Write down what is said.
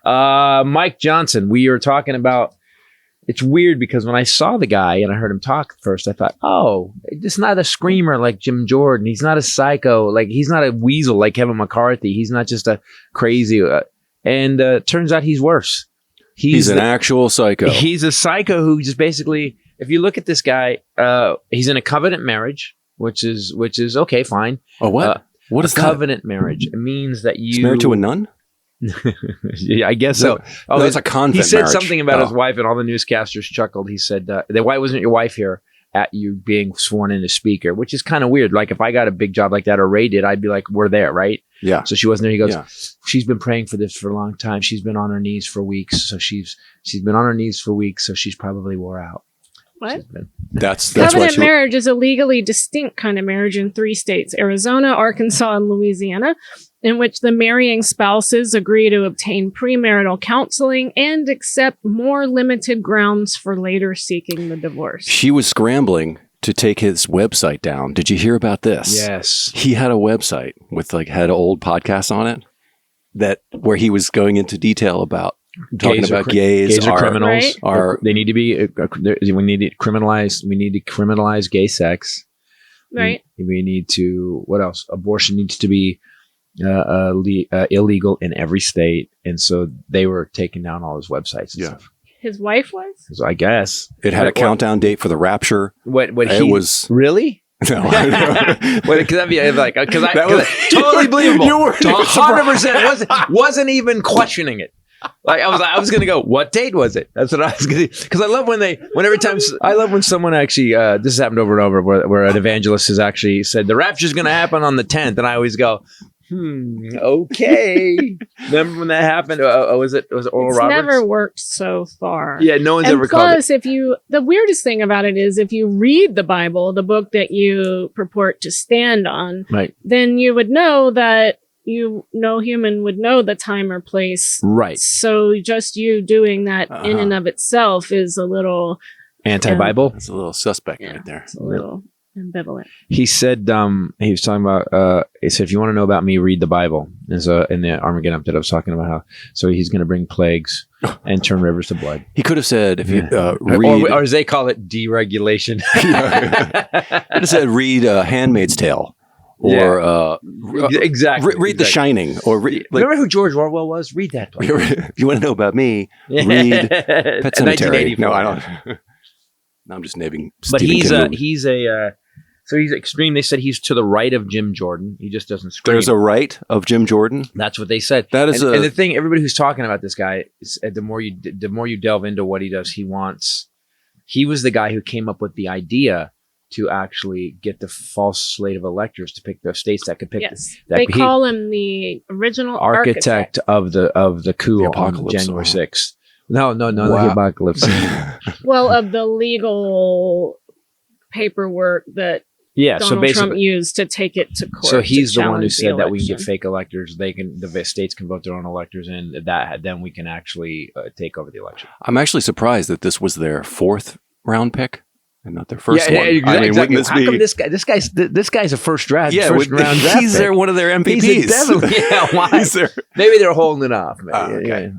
Mike Johnson. We are talking about. It's weird because when I saw the guy and I heard him talk first, I thought, oh, it's not a screamer like Jim Jordan. He's not a psycho. Like, he's not a weasel like Kevin McCarthy. He's not just a crazy. Turns out he's worse. He's an actual psycho. He's a psycho who just basically, if you look at this guy, he's in a covenant marriage, which is okay, fine. Oh, what? What is that? Covenant marriage? It means that He's married to a nun? Yeah, I guess so. Oh, that's a convent He said marriage. something about his wife, and all the newscasters chuckled. He said, why wasn't your wife here at you being sworn in as speaker? Which is kind of weird. Like, if I got a big job like that, or Ray did, I'd be like, we're there, right? Yeah. So she wasn't there. He goes, she's been praying for this for a long time. She's been on her knees for weeks. So she's been on her knees for weeks. So she's probably wore out. What? That's Covenant marriage is a legally distinct kind of marriage in 3 states, Arizona, Arkansas, and Louisiana, in which the marrying spouses agree to obtain premarital counseling and accept more limited grounds for later seeking the divorce. She was scrambling to take his website down. Did you hear about this? Yes. He had a website with had old podcasts on it where he was going into detail about talking about gays are criminals. Right? They need to be. We need to criminalize. We need to criminalize gay sex. Right. We need to. What else? Abortion needs to be illegal in every state, and so they were taking down all his websites. And stuff. His wife was? So I guess it had a countdown date for the rapture. What it was really? No, could that be like? Because I totally believable. You were 100%. Wasn't even questioning it. Like I was gonna go. What date was it? That's what I was gonna. Because I love when someone actually. This has happened over and over, where an evangelist has actually said the rapture's gonna happen on the 10th, and I always go, okay. Remember when that happened? Was it Oral Roberts? Never worked so far. Yeah, no one's ever called it. Plus, the weirdest thing about it is if you read the Bible, the book that you purport to stand on, right, then you would know that no human would know the time or place. Right. So just you doing that in and of itself is a little anti-Bible. That's a little suspect right there. It's a little ambivalent. He said he was talking about he said if you want to know about me, read the Bible. And so in the Armageddon that I was talking about so he's going to bring plagues and turn rivers to blood. He could have said if you read or as they call it, deregulation. He could have said read Handmaid's Tale. Or exactly. Read The Shining. Or remember who George Orwell was? Read that book. If you want to know about me, read Pet Sematary. No, I don't. No, I'm just naming. But he's extreme. They said he's to the right of Jim Jordan. He just doesn't scream. There's a right of Jim Jordan. That's what they said. That is, and the thing. Everybody who's talking about this guy, the more you delve into what he does, he was the guy who came up with the idea to actually get the false slate of electors to pick the states that could pick. Yes, they call him the original architect of the coup on January 6th. No, wow. The apocalypse. Well, of the legal paperwork that Donald Trump used to take it to court. So he's the one who said that we can get fake electors. The states can vote their own electors, and then we can actually take over the election. I'm actually surprised that this was their 4th round pick. And not their first one. Exactly. I mean, wouldn't this How be? come this guy's a first round round draft he's pick. one of their MVPs. Why? Maybe they're holding it off. Maybe. Okay.